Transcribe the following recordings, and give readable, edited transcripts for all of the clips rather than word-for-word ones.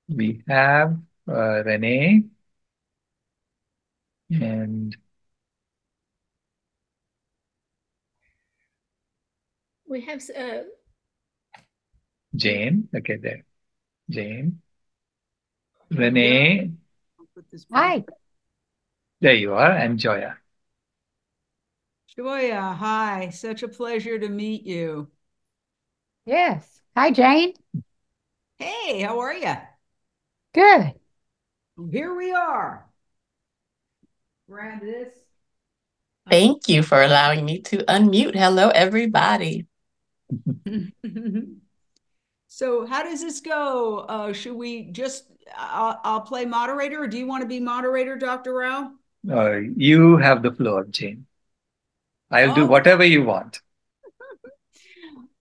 We have Renee and We have Jane. Okay, there. Jane, Here we go. Renee, I'll put this back. Hi. there you are, and Joya. Joya, hi. Such a pleasure to meet you. Yes. Hi, Jane. Hey, how are you? Good. Here we are. Grab this. Thank you for allowing me to unmute. Hello, everybody. So how does this go? Should we just, I'll play moderator, or do you want to be moderator, Dr. Rao? You have the floor, Jane. I'll do Okay. whatever you want.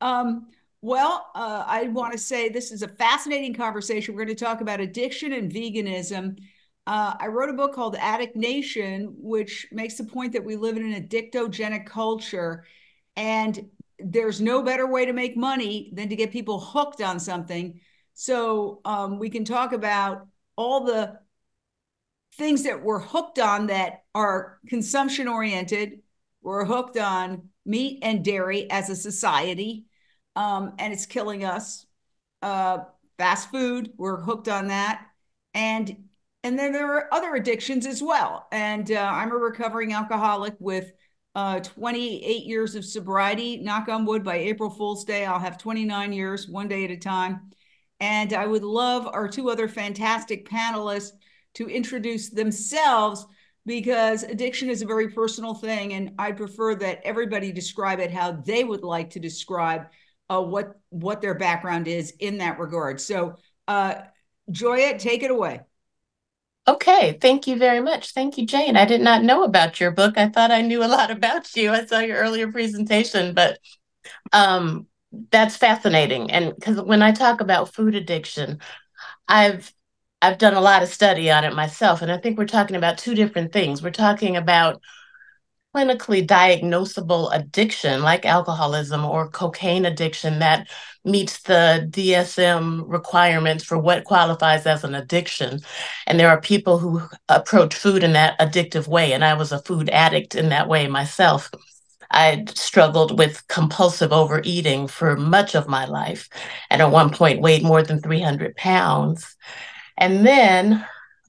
Um, I want to say this is a fascinating conversation. We're going to talk about addiction and veganism. I wrote a book called Addict Nation, which makes the point that we live in an addictogenic culture, and there's no better way to make money than to get people hooked on something. So we can talk about all the things that we're hooked on that are consumption oriented. We're hooked on meat and dairy as a society, and it's killing us. Uh, Fast food, we're hooked on that, and then there are other addictions as well. And I'm a recovering alcoholic with 28 years of sobriety. Knock on wood, by April Fool's Day, I'll have 29 years, one day at a time. And I would love our two other fantastic panelists to introduce themselves, because addiction is a very personal thing. And I prefer that everybody describe it how they would like to describe what their background is in that regard. So, Joya, take it away. Okay, thank you very much. Thank you, Jane. I did not know about your book. I thought I knew a lot about you. I saw your earlier presentation, but um, that's fascinating. And because when I talk about food addiction, I've I've done a lot of study on it myself, and I think we're talking about two different things. We're talking about clinically diagnosable addiction like alcoholism or cocaine addiction that meets the DSM requirements for what qualifies as an addiction. And there are people who approach food in that addictive way. And I was a food addict in that way myself. I struggled with compulsive overeating for much of my life, and at one point weighed more than 300 pounds. And then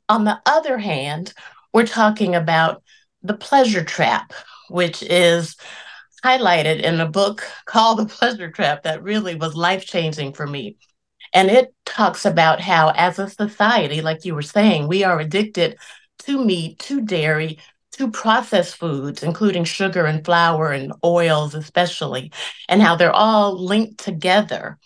on the other hand, we're talking about the pleasure trap, which is highlighted in a book called The Pleasure Trap that really was life changing for me. And it talks about how, as a society, like you were saying, we are addicted to meat, to dairy, to processed foods, including sugar and flour and oils, especially, and how they're all linked together.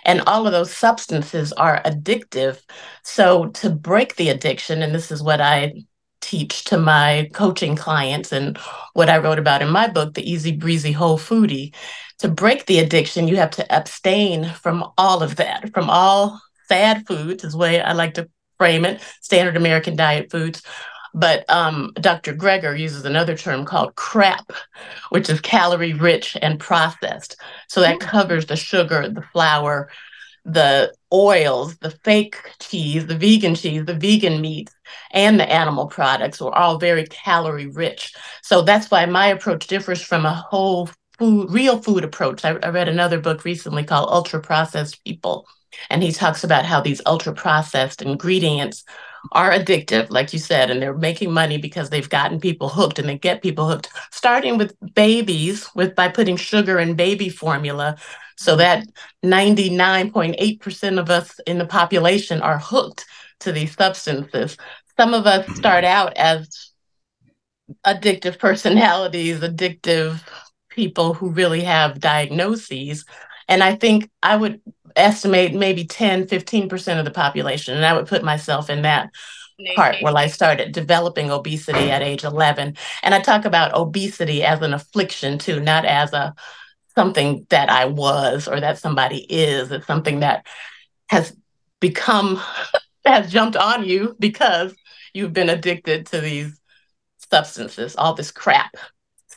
And all of those substances are addictive. So, to break the addiction, and this is what I teach to my coaching clients and what I wrote about in my book, The Easy Breezy Whole Foodie, to break the addiction, you have to abstain from all of that, from all sad foods, is the way I like to frame it, standard American diet foods. But Dr. Greger uses another term called crap, which is calorie rich and processed. So that covers the sugar, the flour, the oils, the fake cheese, the vegan meats, and the animal products were all very calorie rich. So that's why my approach differs from a whole food, real food approach. I read another book recently called Ultra Processed People, and he talks about how these ultra processed ingredients are addictive, like you said, and they're making money because they've gotten people hooked, and they get people hooked, starting with babies with by putting sugar in baby formula, so that 99.8% of us in the population are hooked to these substances. Some of us start out as addictive personalities, addictive people who really have diagnoses. And I think I would estimate maybe 10, 15% of the population. And I would put myself in that part where I started developing obesity at age 11. And I talk about obesity as an affliction too, not as a something that I was or that somebody is. It's something that has become, has jumped on you because you've been addicted to these substances, all this crap.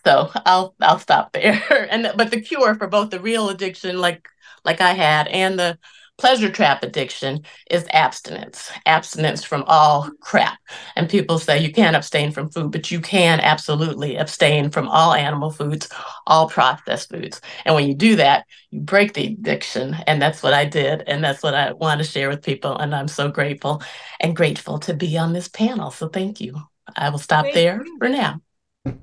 So I'll stop there. And but the cure for both the real addiction, like I had, and the pleasure trap addiction is abstinence from all crap. And people say you can't abstain from food, but you can absolutely abstain from all animal foods, all processed foods. And when you do that, you break the addiction. And that's what I did. And that's what I want to share with people. And I'm so grateful to be on this panel. So thank you. I will stop there for now.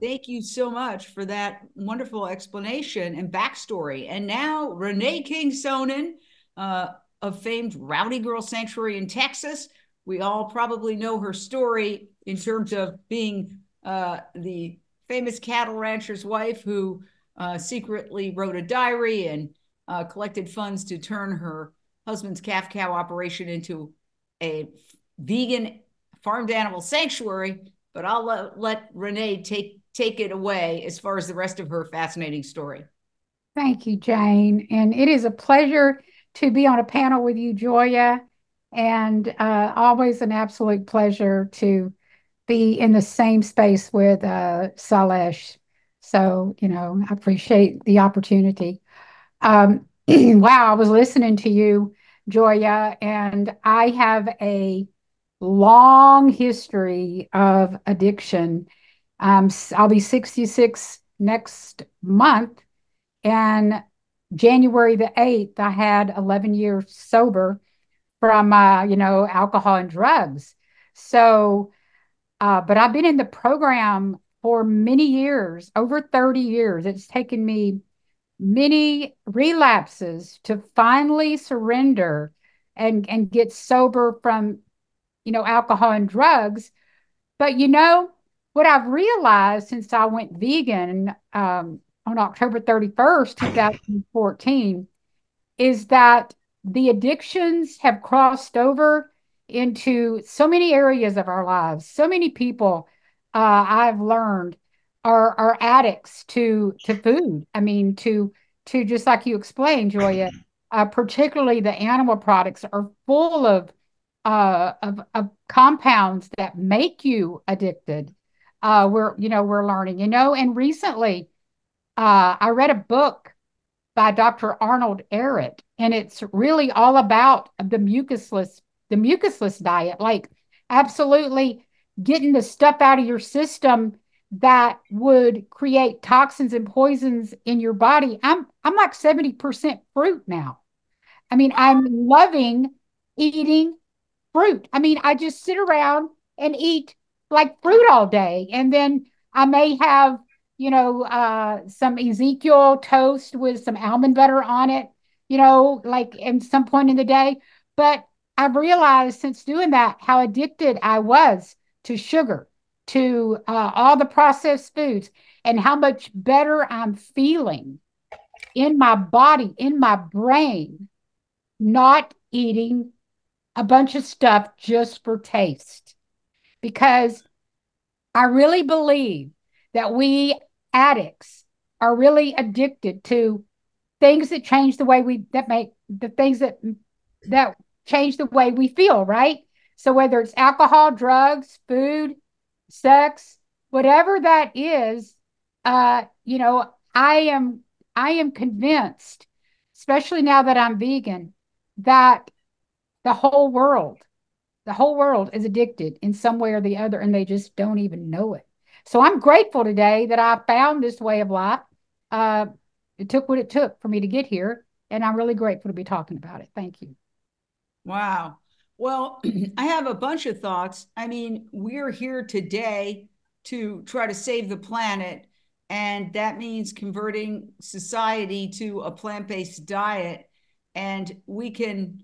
Thank you so much for that wonderful explanation and backstory. And now Renee King-Sonnen, of famed Rowdy Girl Sanctuary in Texas. We all probably know her story in terms of being the famous cattle rancher's wife who secretly wrote a diary and collected funds to turn her husband's calf cow operation into a vegan farmed animal sanctuary. But I'll let Renee take it away as far as the rest of her fascinating story. Thank you, Jane. And it is a pleasure to be on a panel with you, Joya, and always an absolute pleasure to be in the same space with Sailesh. So, I appreciate the opportunity. Wow, I was listening to you, Joya, and I have a long history of addiction. I'll be 66 next month, and January the 8th, I had 11 years sober from, alcohol and drugs. So, but I've been in the program for many years, over 30 years. It's taken me many relapses to finally surrender and get sober from, alcohol and drugs. But, what I've realized since I went vegan on October 31st, 2014, is that the addictions have crossed over into so many areas of our lives. So many people I've learned are addicts to food. I mean, to just like you explained, Joya, particularly the animal products are full of compounds that make you addicted. We're learning, and recently I read a book by Dr. Arnold Ehret, and it's really all about the mucusless diet, like absolutely getting the stuff out of your system that would create toxins and poisons in your body. I'm like 70% fruit now. I mean, I'm loving eating fruit. I mean, I just sit around and eat like fruit all day. And then I may have, some Ezekiel toast with some almond butter on it, like in some point in the day. But I've realized since doing that how addicted I was to sugar, to all the processed foods, and how much better I'm feeling in my body, in my brain, not eating a bunch of stuff just for taste. Because I really believe that we addicts are really addicted to things that change the way that change the way we feel, right? So whether it's alcohol, drugs, food, sex, whatever that is, I am convinced, especially now that I'm vegan, that the whole world is addicted in some way or the other, and they just don't even know it. So I'm grateful today that I found this way of life. It took what it took for me to get here, and I'm really grateful to be talking about it. Thank you. Wow. Well, I have a bunch of thoughts. I mean, we're here today to try to save the planet, and that means converting society to a plant-based diet. And we can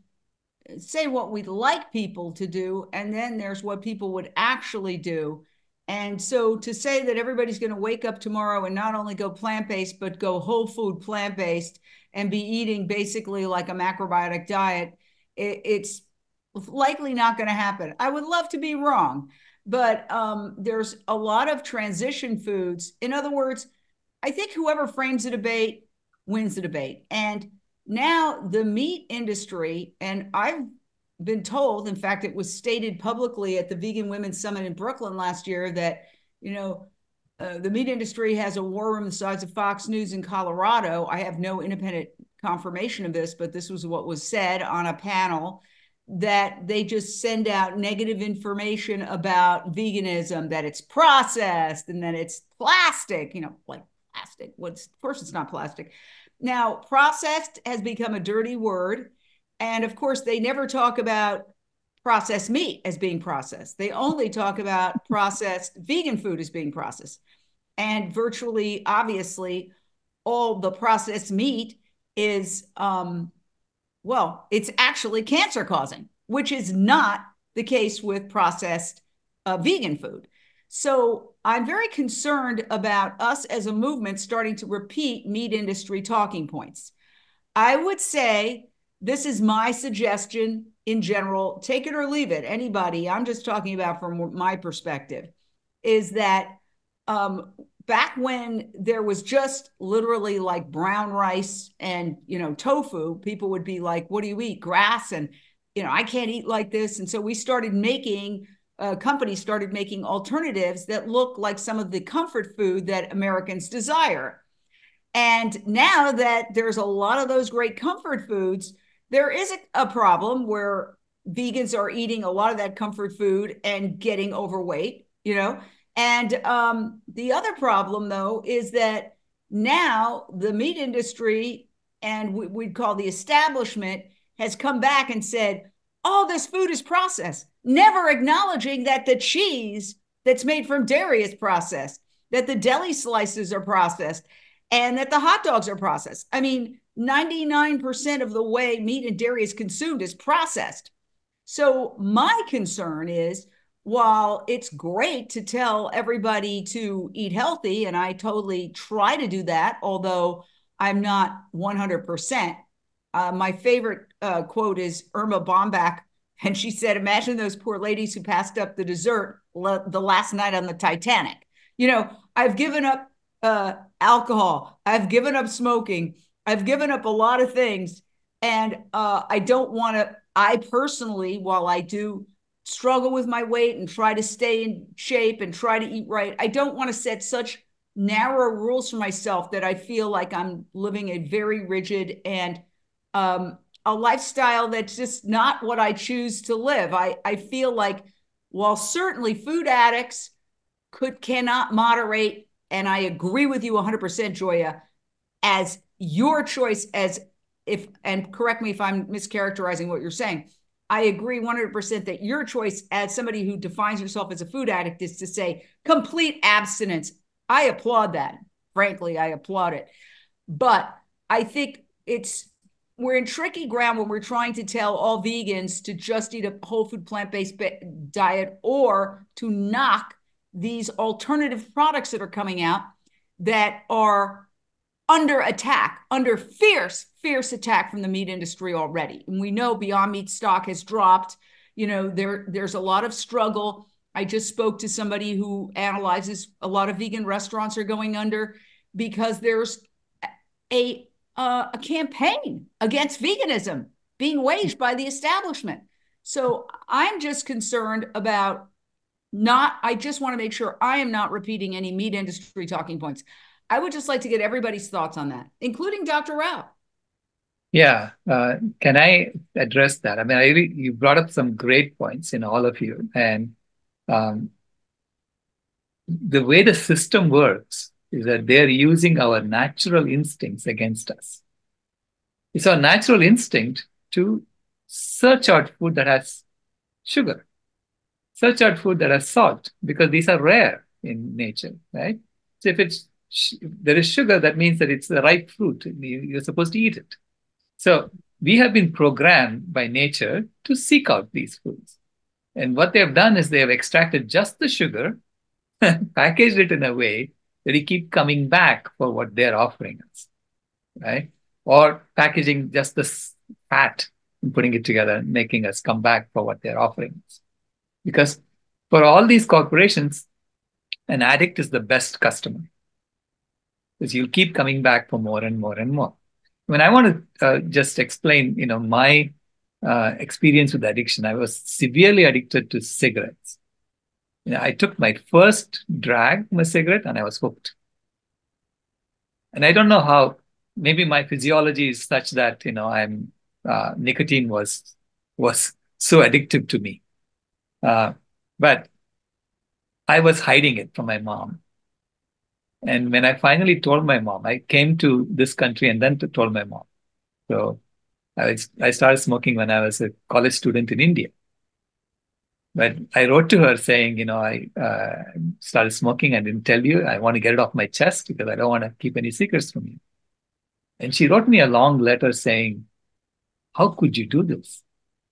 say what we'd like people to do, and then there's what people would actually do. And so to say that everybody's going to wake up tomorrow and not only go plant-based, but go whole food plant-based and be eating basically like a macrobiotic diet, it's likely not going to happen. I would love to be wrong, but there's a lot of transition foods. In other words, I think whoever frames the debate wins the debate. And now the meat industry, and I've been told, in fact, it was stated publicly at the Vegan Women's Summit in Brooklyn last year that, the meat industry has a war room the size of Fox News in Colorado. I have no independent confirmation of this, but this was what was said on a panel, that they just send out negative information about veganism, that it's processed and that it's plastic, like plastic. Of course, it's not plastic. Now, processed has become a dirty word. And of course, they never talk about processed meat as being processed. They only talk about processed vegan food as being processed. And virtually, obviously, all the processed meat is, it's actually cancer causing, which is not the case with processed vegan food. So I'm very concerned about us as a movement starting to repeat meat industry talking points. I would say, this is my suggestion in general, take it or leave it, anybody, I'm just talking about from my perspective, is that back when there was just literally like brown rice and, tofu, people would be like, what do you eat? Grass? And, I can't eat like this. And so we started making, companies started making alternatives that look like some of the comfort food that Americans desire. And now that there's a lot of those great comfort foods, there is a problem where vegans are eating a lot of that comfort food and getting overweight, And the other problem, though, is that now the meat industry, and we'd call the establishment, has come back and said, oh, this food is processed, never acknowledging that the cheese that's made from dairy is processed, that the deli slices are processed, and that the hot dogs are processed. I mean, 99% of the way meat and dairy is consumed is processed. So my concern is, while it's great to tell everybody to eat healthy, and I totally try to do that, although I'm not 100%. My favorite quote is Irma Bombach, and she said, imagine those poor ladies who passed up the dessert the last night on the Titanic. I've given up alcohol. I've given up smoking. I've given up a lot of things. And I don't want to, I personally, while I do struggle with my weight and try to stay in shape and try to eat right, I don't want to set such narrow rules for myself that I feel like I'm living a very rigid and a lifestyle that's just not what I choose to live. I feel like, while certainly food addicts cannot moderate, and I agree with you 100%, Joya, as your choice, and correct me if I'm mischaracterizing what you're saying, I agree 100% that your choice as somebody who defines yourself as a food addict is to say complete abstinence. I applaud that. Frankly, I applaud it. But I think we're in tricky ground when we're trying to tell all vegans to just eat a whole food plant-based diet, or to knock these alternative products that are coming out that are under attack, under fierce attack from the meat industry already. And we know Beyond Meat stock has dropped. There's a lot of struggle. I just spoke to somebody who analyzes a lot of vegan restaurants are going under because there's a campaign against veganism being waged by the establishment. So I'm just concerned about I just want to make sure I am not repeating any meat industry talking points. I would just like to get everybody's thoughts on that, including Dr. Rao. Yeah, can I address that? I mean, you brought up some great points in all of you. And the way the system works is that they're using our natural instincts against us. It's our natural instinct to search out food that has sugar, search out food that has salt, because these are rare in nature, right? So if there is sugar, that means that it's the ripe fruit. You're supposed to eat it. So we have been programmed by nature to seek out these foods. And what they have done is they have extracted just the sugar, packaged it in a way that we keep coming back for what they're offering us, right? Or packaging just the fat and putting it together and making us come back for what they're offering us. Because for all these corporations, an addict is the best customer, because you'll keep coming back for more and more and more. I mean, I want to just explain, my experience with addiction. I was severely addicted to cigarettes. I took my first drag from a cigarette and I was hooked. And I don't know how maybe my physiology is such that, I'm nicotine was so addictive to me. But I was hiding it from my mom. And when I finally told my mom, I came to this country and then told my mom. So I started smoking when I was a college student in India. But I wrote to her saying, I started smoking. I didn't tell you. I want to get it off my chest because I don't want to keep any secrets from you. And she wrote me a long letter saying, how could you do this?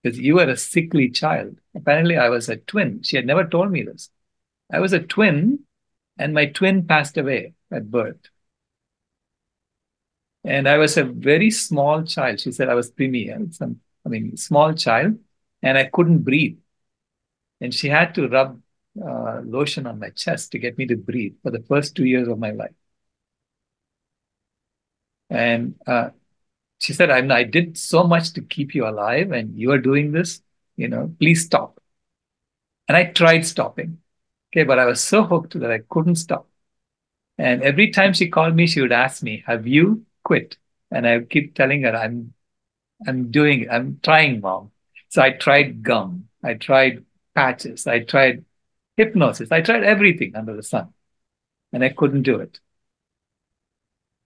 Because you were a sickly child. Apparently, I was a twin. She had never told me this. I was a twin, and my twin passed away at birth. And I was a very small child. She said I was preemie, small child, and I couldn't breathe. And she had to rub lotion on my chest to get me to breathe for the first 2 years of my life. And she said, I did so much to keep you alive, and you are doing this, please stop. And I tried stopping. Okay, but I was so hooked that I couldn't stop. And every time she called me, she would ask me, have you quit? And I would keep telling her, I'm trying, Mom. So I tried gum. I tried patches. I tried hypnosis. I tried everything under the sun. And I couldn't do it.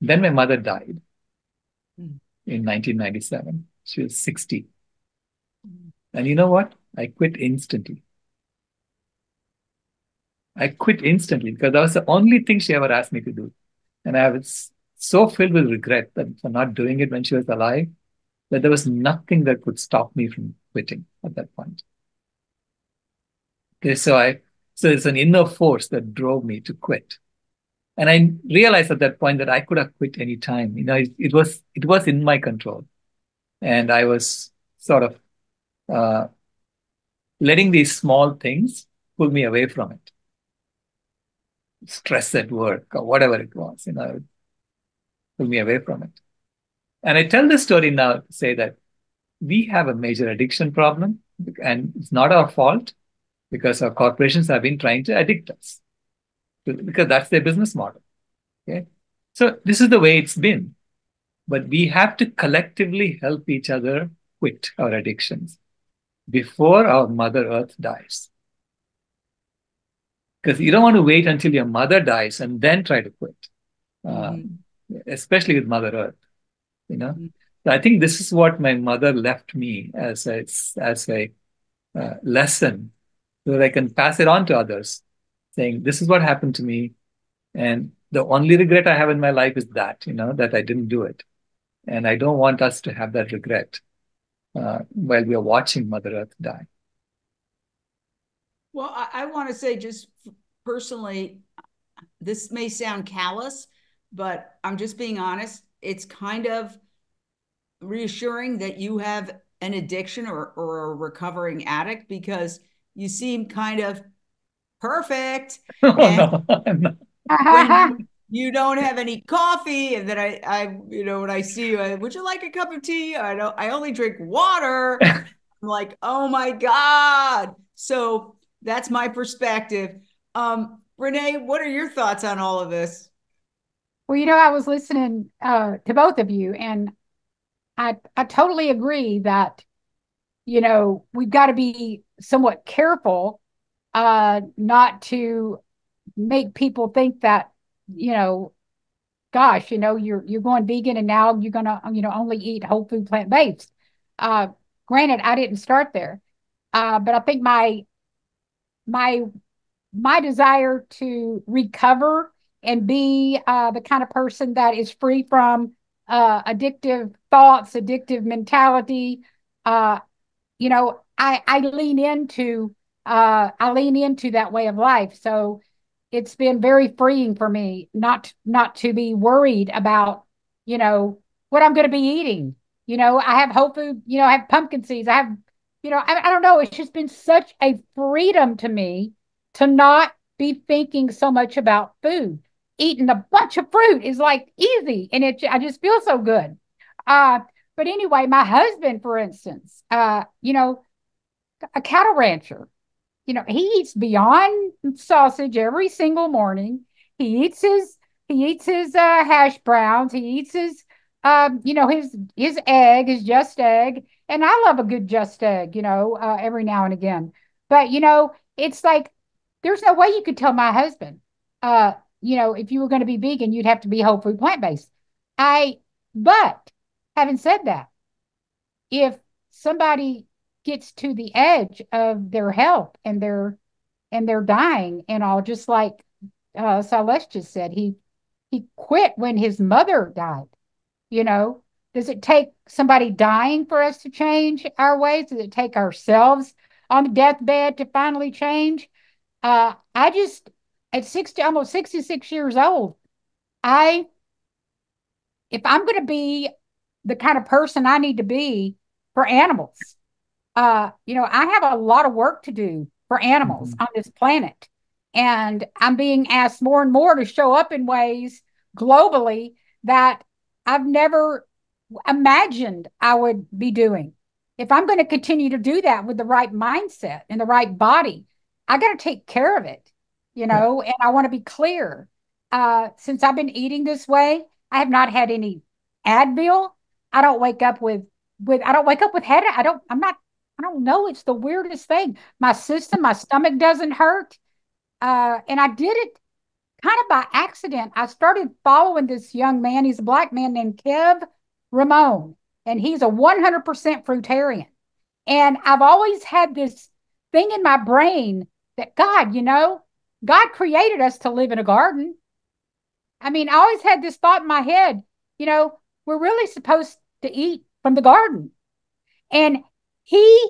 Then my mother died in 1997. She was 60. And you know what? I quit instantly. I quit instantly because that was the only thing she ever asked me to do. And I was so filled with regret for not doing it when she was alive that there was nothing that could stop me from quitting at that point. Okay, so it's an inner force that drove me to quit. And I realized at that point that I could have quit any time. It was in my control. And I was sort of letting these small things pull me away from it. Stress at work or whatever it was, pull me away from it. And I tell this story now to say that we have a major addiction problem, and it's not our fault because our corporations have been trying to addict us because that's their business model. Okay, so this is the way it's been, but we have to collectively help each other quit our addictions before our Mother Earth dies. Because you don't want to wait until your mother dies and then try to quit, especially with Mother Earth. So I think this is what my mother left me as a lesson, so that I can pass it on to others, saying this is what happened to me, and the only regret I have in my life is that that I didn't do it, and I don't want us to have that regret while we are watching Mother Earth die. Well, I want to say just personally, this may sound callous, but I'm just being honest. It's kind of reassuring that you have an addiction or a recovering addict, because you seem kind of perfect. No. When you don't have any coffee, and then I when I see you, would you like a cup of tea? I only drink water. I'm like, oh my God. So that's my perspective. Renee, what are your thoughts on all of this? Well, I was listening to both of you, and I totally agree that, we've got to be somewhat careful not to make people think that, gosh, you're going vegan and now you're going to, only eat whole food plant-based. Granted, I didn't start there. But I think my desire to recover and be the kind of person that is free from addictive thoughts, addictive mentality, I lean into that way of life. So it's been very freeing for me not to be worried about, what I'm going to be eating. I have whole food, I have pumpkin seeds. I have, I don't know. It's just been such a freedom to me to not be thinking so much about food. Eating a bunch of fruit is like easy, and I just feel so good. But anyway, my husband, for instance, a cattle rancher, he eats Beyond sausage every single morning. He eats his hash browns. He eats his his egg is just egg, and I love a good just egg, every now and again. But it's like there's no way you could tell my husband, if you were going to be vegan, you'd have to be whole food plant based. But having said that, if somebody gets to the edge of their health and they're dying and all, just like Sailesh just said, he quit when his mother died. You know, does it take somebody dying for us to change our ways? Does it take ourselves on the deathbed to finally change? I just, at 60, almost 66 years old, I, if I'm going to be the kind of person I need to be for animals, I have a lot of work to do for animals on this planet. And I'm being asked more and more to show up in ways globally that I've never imagined I would be doing. If I'm going to continue to do that with the right mindset and the right body, I got to take care of it, and I want to be clear. Since I've been eating this way, I have not had any Advil. I don't wake up with headache. I don't know. It's the weirdest thing. My stomach doesn't hurt. And I did it kind of by accident. I started following this young man. He's a Black man named Kev Ramon, and he's a 100% fruitarian. And I've always had this thing in my brain that God created us to live in a garden. I mean, I always had this thought in my head, we're really supposed to eat from the garden. And he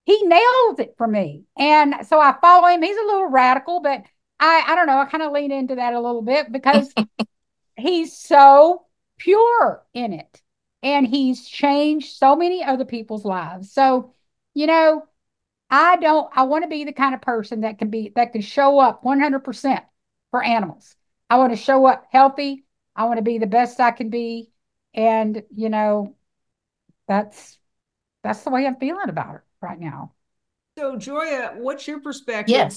nails it for me. And so I follow him. He's a little radical, but I don't know. I kind of lean into that a little bit because he's so pure in it. And he's changed so many other people's lives. So, I want to be the kind of person that can show up 100% for animals. I want to show up healthy. I want to be the best I can be. And, that's the way I'm feeling about it right now. So, Joya, what's your perspective?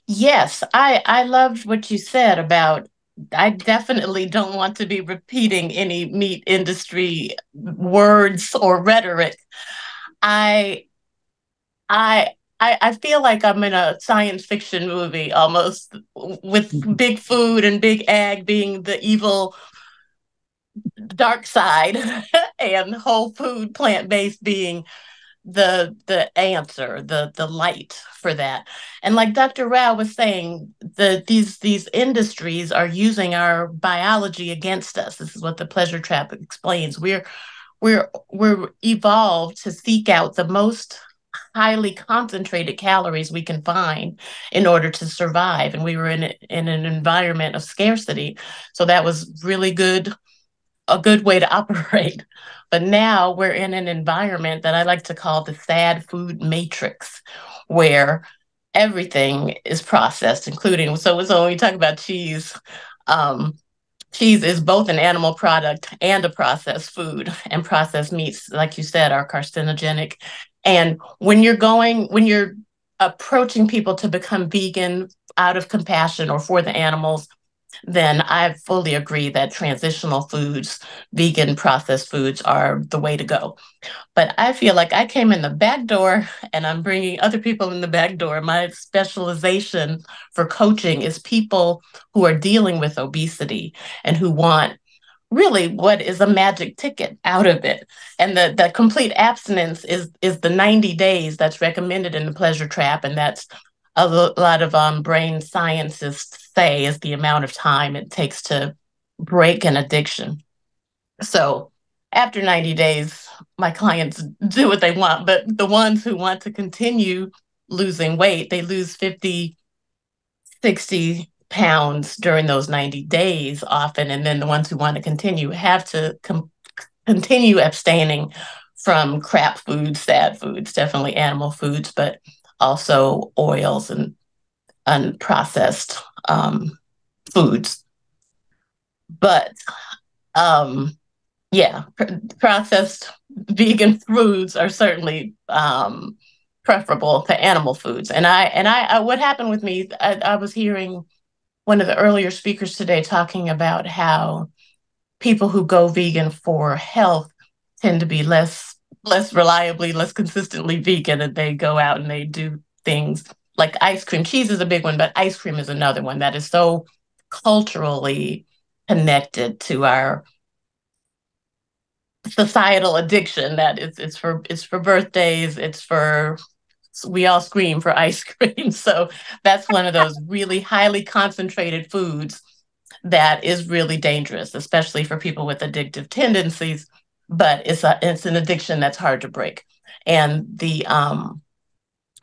Yes. I loved what you said about, I definitely don't want to be repeating any meat industry words or rhetoric. I feel like I'm in a science fiction movie almost, with big food and big ag being the evil dark side and whole food plant-based being the answer, the light for that. And like Dr. Rao was saying, these industries are using our biology against us. This is what the pleasure trap explains. We're evolved to seek out the most highly concentrated calories we can find in order to survive. And we were in an environment of scarcity. So that was really a good way to operate. But now we're in an environment that I like to call the sad food matrix, where everything is processed, including, so when we talk about cheese, cheese is both an animal product and a processed food, and processed meats, like you said, are carcinogenic. And when you're approaching people to become vegan out of compassion or for the animals, then I fully agree that transitional foods, vegan processed foods, are the way to go. But I feel like I came in the back door and I'm bringing other people in the back door. My specialization for coaching is people who are dealing with obesity and who want really what is a magic ticket out of it. And the complete abstinence is the 90 days that's recommended in the pleasure trap. And that's a lot of brain scientists say is the amount of time it takes to break an addiction. So after 90 days, my clients do what they want, but the ones who want to continue losing weight, they lose 50, 60 pounds during those 90 days often. And then the ones who want to continue have to continue abstaining from crap foods, sad foods, definitely animal foods, but also oils and unprocessed foods. But processed vegan foods are certainly preferable to animal foods. And I what happened with me, I was hearing one of the earlier speakers today talking about how people who go vegan for health tend to be less reliably, less consistently vegan, and they go out and they do things like ice cream. Cheese is a big one, but ice cream is another one that is so culturally connected to our societal addiction that it's for birthdays, we all scream for ice cream. So that's one of those really highly concentrated foods that is really dangerous, especially for people with addictive tendencies. But it's an addiction that's hard to break, and the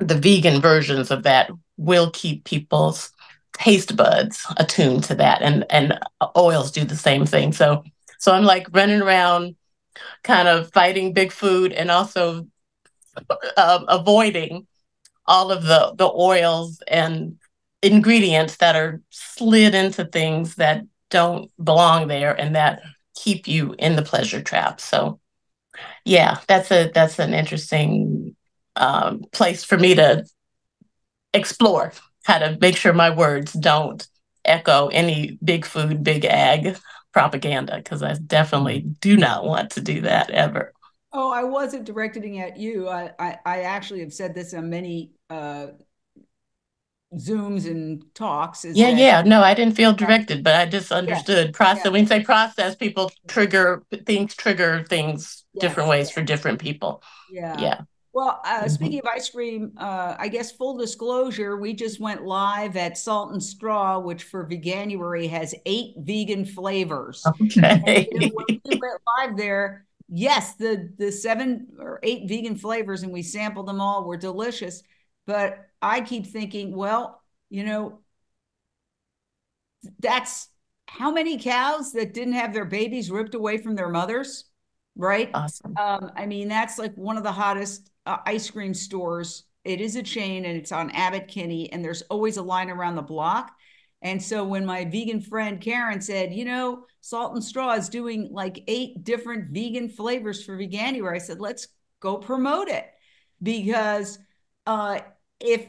vegan versions of that will keep people's taste buds attuned to that, and oils do the same thing. So I'm like running around, kind of fighting big food, and also avoiding all of the oils and ingredients that are slid into things that don't belong there and that keep you in the pleasure trap. So yeah, that's an interesting place for me to explore how to make sure my words don't echo any big food, big ag propaganda, because I definitely do not want to do that ever. Oh, I wasn't directing it at you. I actually have said this on many Zooms and talks. Is that Yeah. No, I didn't feel directed, but I just understood process. Yeah. When you say process, people trigger things different Yes. ways for different people. Yeah. Well, speaking of ice cream, I guess full disclosure, we just went live at Salt and Straw, which for Veganuary has 8 vegan flavors. Okay. And, when we went live there, yes, the 7 or 8 vegan flavors, and we sampled them all, were delicious. But I keep thinking, well, that's how many cows that didn't have their babies ripped away from their mothers, right? Awesome. I mean, that's like one of the hottest ice cream stores. It is a chain, and it's on Abbott Kinney, and there's always a line around the block. And so when my vegan friend Karen said, Salt and Straw is doing like 8 different vegan flavors for Veganuary, I said, let's go promote it. Because if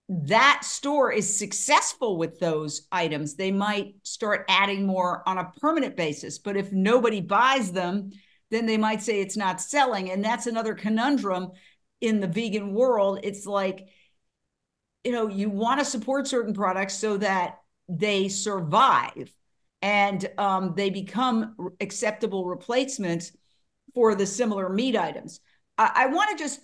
that store is successful with those items, they might start adding more on a permanent basis. But if nobody buys them, then they might say it's not selling. And that's another conundrum in the vegan world. It's like, you want to support certain products so that they survive and they become acceptable replacements for the similar meat items. I want to just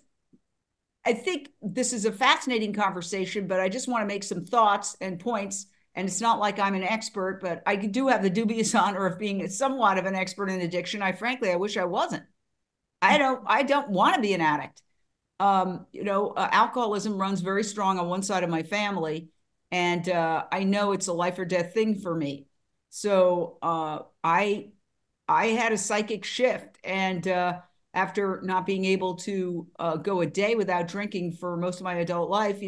I think this is a fascinating conversation, but I just want to make some thoughts and points. And it's not like I'm an expert, but I do have the dubious honor of being somewhat of an expert in addiction. I wish I wasn't. I don't want to be an addict. Alcoholism runs very strong on one side of my family, and I know it's a life or death thing for me. So I had a psychic shift, and after not being able to go a day without drinking for most of my adult life,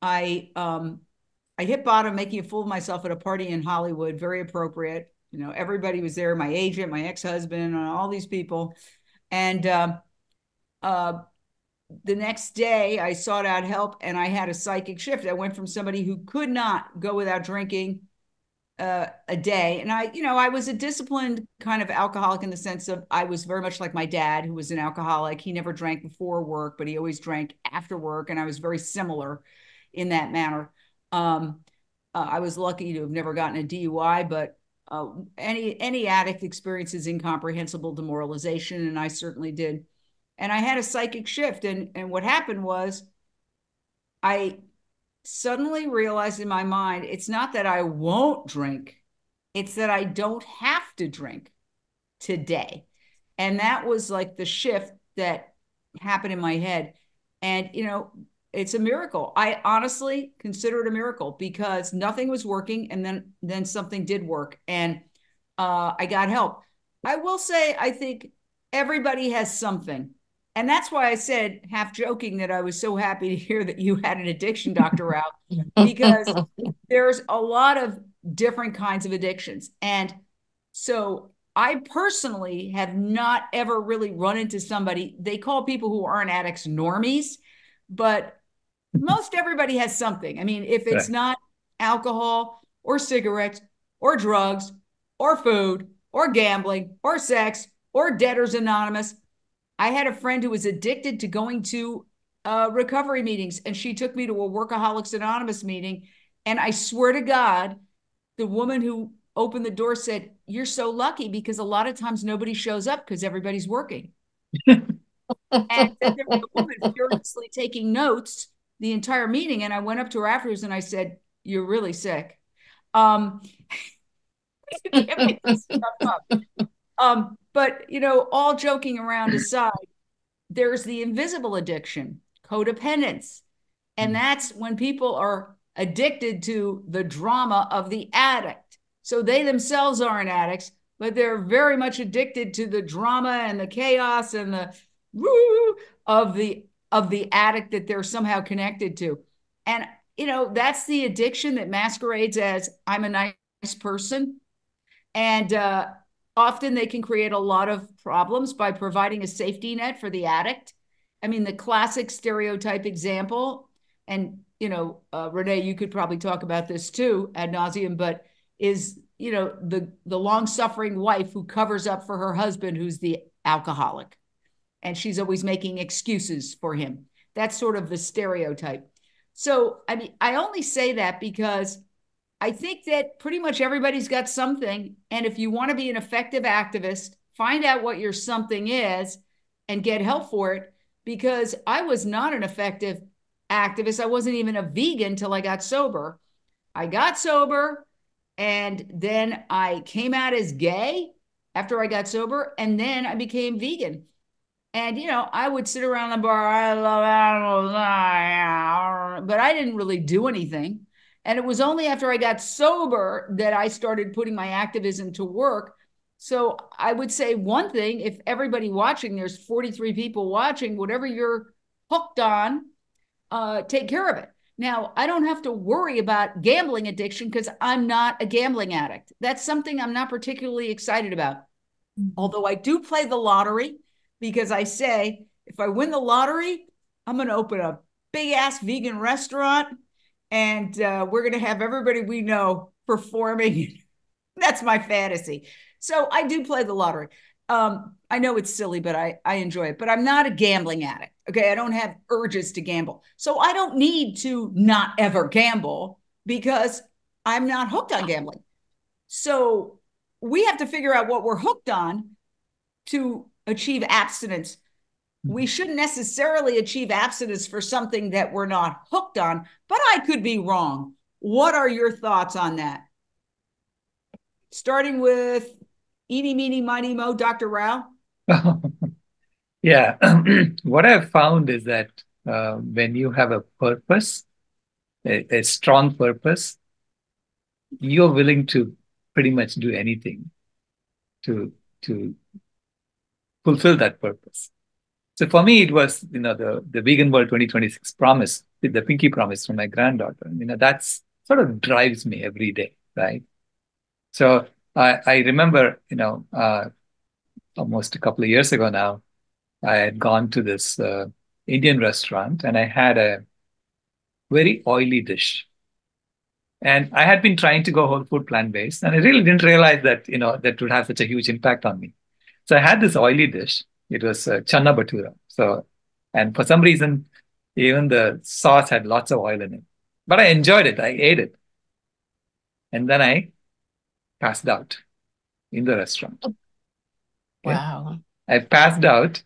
I hit bottom making a fool of myself at a party in Hollywood, very appropriate. Everybody was there, my agent, my ex-husband, all these people. And the next day I sought out help, and I had a psychic shift. I went from somebody who could not go without drinking a day. And I was a disciplined kind of alcoholic in the sense of I was very much like my dad, who was an alcoholic. He never drank before work, but he always drank after work. And I was very similar in that manner. I was lucky to have never gotten a DUI, but any addict experiences incomprehensible demoralization, and I certainly did. And I had a psychic shift. And what happened was I suddenly realized in my mind, it's not that I won't drink, it's that I don't have to drink today. And that was like the shift that happened in my head. And, it's a miracle. I honestly consider it a miracle because nothing was working. And then something did work, and I got help. I will say, I think everybody has something. And that's why I said, half joking, that I was so happy to hear that you had an addiction, Dr. Rao, because there's a lot of different kinds of addictions. And so I personally have not ever really run into somebody, they call people who aren't addicts normies, but most everybody has something. I mean, if it's not alcohol or cigarettes or drugs or food or gambling or sex or debtors anonymous. I had a friend who was addicted to going to recovery meetings, and she took me to a Workaholics Anonymous meeting. And I swear to God, the woman who opened the door said, "You're so lucky because a lot of times nobody shows up because everybody's working." And then there was a woman furiously taking notes the entire meeting. And I went up to her afterwards and I said, "You're really sick." Um, you can't make this stuff up. But, all joking around aside, there's the invisible addiction, codependence. And that's when people are addicted to the drama of the addict. So they themselves aren't addicts, but they're very much addicted to the drama and the chaos and the woo of the addict that they're somehow connected to. And that's the addiction that masquerades as I'm a nice person. And often they can create a lot of problems by providing a safety net for the addict. I mean, the classic stereotype example, and Renee, you could probably talk about this too ad nauseum, but is the long-suffering wife who covers up for her husband who's the alcoholic, and she's always making excuses for him. That's sort of the stereotype. So I mean, I only say that because I think that pretty much everybody's got something. And if you want to be an effective activist, find out what your something is and get help for it. Because I was not an effective activist. I wasn't even a vegan till I got sober. I got sober and then I came out as gay after I got sober, and then I became vegan. And, I would sit around the bar, I love animals, but I didn't really do anything. And it was only after I got sober that I started putting my activism to work. So I would say one thing, if everybody watching, there's 43 people watching, whatever you're hooked on, take care of it. Now, I don't have to worry about gambling addiction because I'm not a gambling addict. That's something I'm not particularly excited about. Although I do play the lottery, because I say, if I win the lottery, I'm going to open a big ass vegan restaurant, and we're going to have everybody we know performing. That's my fantasy. So I do play the lottery. I know it's silly, but I enjoy it. But I'm not a gambling addict. Okay. I don't have urges to gamble. So I don't need to not ever gamble because I'm not hooked on gambling. So we have to figure out what we're hooked on to achieve abstinence. We shouldn't necessarily achieve abstinence for something that we're not hooked on, but I could be wrong. What are your thoughts on that? Starting with eeny, meeny, miny, mo, Dr. Rao. Yeah. What I've found is that when you have a purpose, a strong purpose, you're willing to pretty much do anything to fulfill that purpose. So for me, it was, the Vegan World 2026 promise, the pinky promise from my granddaughter. That's sort of drives me every day, right? So I remember, almost a couple of years ago now, I had gone to this Indian restaurant and I had a very oily dish. And I had been trying to go whole food plant-based, and I really didn't realize that, that would have such a huge impact on me. So I had this oily dish. It was channa bhatura. So, and for some reason, even the sauce had lots of oil in it. But I enjoyed it. I ate it. And then I passed out in the restaurant. Okay? Wow. I passed out,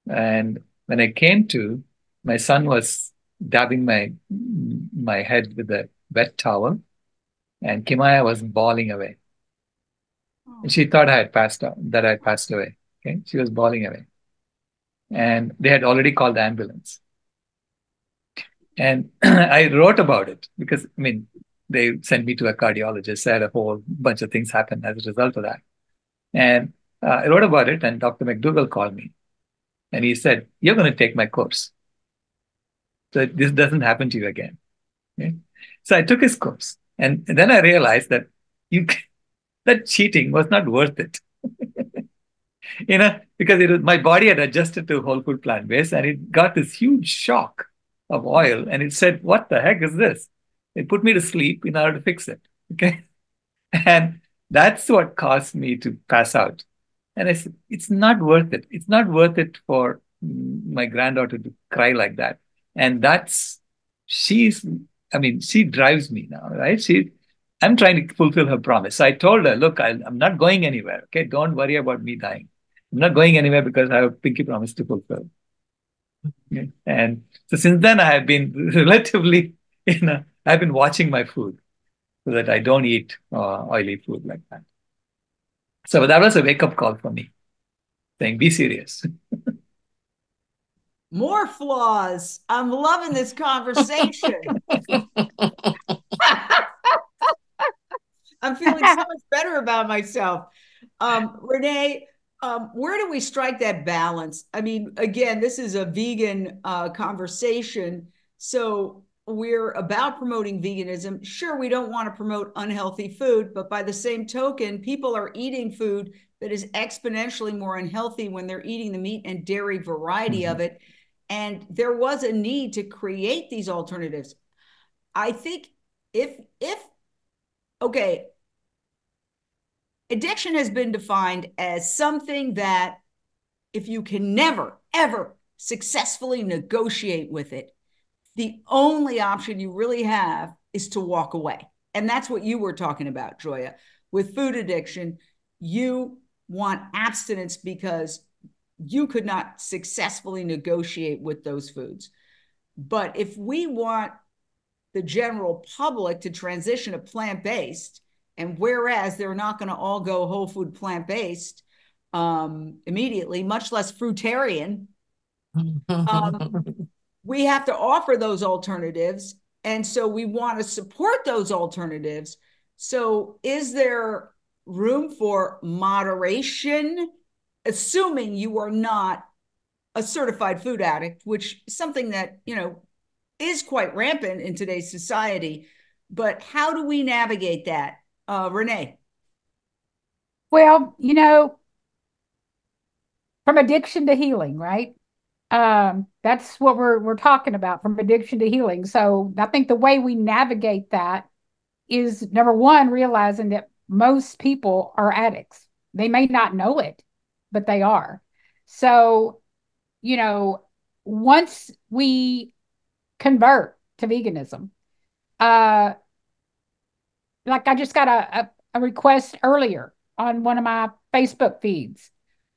and when I came to, my son was dabbing my head with a wet towel, and Kimaya was bawling away. And she thought I had passed out, that I had passed away. Okay, she was bawling away. And they had already called the ambulance. And I wrote about it because, they sent me to a cardiologist. I had a whole bunch of things happen as a result of that. And I wrote about it, and Dr. McDougall called me. And he said, "You're going to take my course, so this doesn't happen to you again." Okay? So I took his course. And then I realized that that cheating was not worth it. Because my body had adjusted to whole food plant-based, and it got this huge shock of oil, and it said, "What the heck is this?" It put me to sleep in order to fix it. Okay. And That's what caused me to pass out. And I said, it's not worth it. It's not worth it for my granddaughter to cry like that. And she's, I mean, she drives me now, right? I'm trying to fulfill her promise. So I told her, look, I'm not going anywhere. Okay. Don't worry about me dying. I'm not going anywhere because I have a pinky promise to fulfill. Okay? And so since then, I have been relatively, I've been watching my food so that I don't eat oily food like that. So that was a wake-up call for me, saying, be serious. More flaws. I'm loving this conversation. I'm feeling so much better about myself. Renee, where do we strike that balance? I mean, again, this is a vegan conversation. So we're about promoting veganism. Sure, we don't want to promote unhealthy food, but by the same token, people are eating food that is exponentially more unhealthy when they're eating the meat and dairy variety of it. And there was a need to create these alternatives. I think okay, addiction has been defined as something that if you can never, ever successfully negotiate with it, the only option you really have is to walk away. And that's what you were talking about, Joya. With food addiction, you want abstinence because you could not successfully negotiate with those foods. But if we want the general public to transition to plant-based, and whereas they're not going to all go whole food plant-based immediately, much less fruitarian, we have to offer those alternatives. And so we want to support those alternatives. So is there room for moderation, assuming you are not a certified food addict, which is something that, is quite rampant in today's society. But how do we navigate that? Renee? Well, from addiction to healing, right? That's what we're talking about, from addiction to healing. So I think the way we navigate that is, number one, realizing that most people are addicts. They may not know it, but they are. So, once we convert to veganism, like I just got a request earlier on one of my Facebook feeds.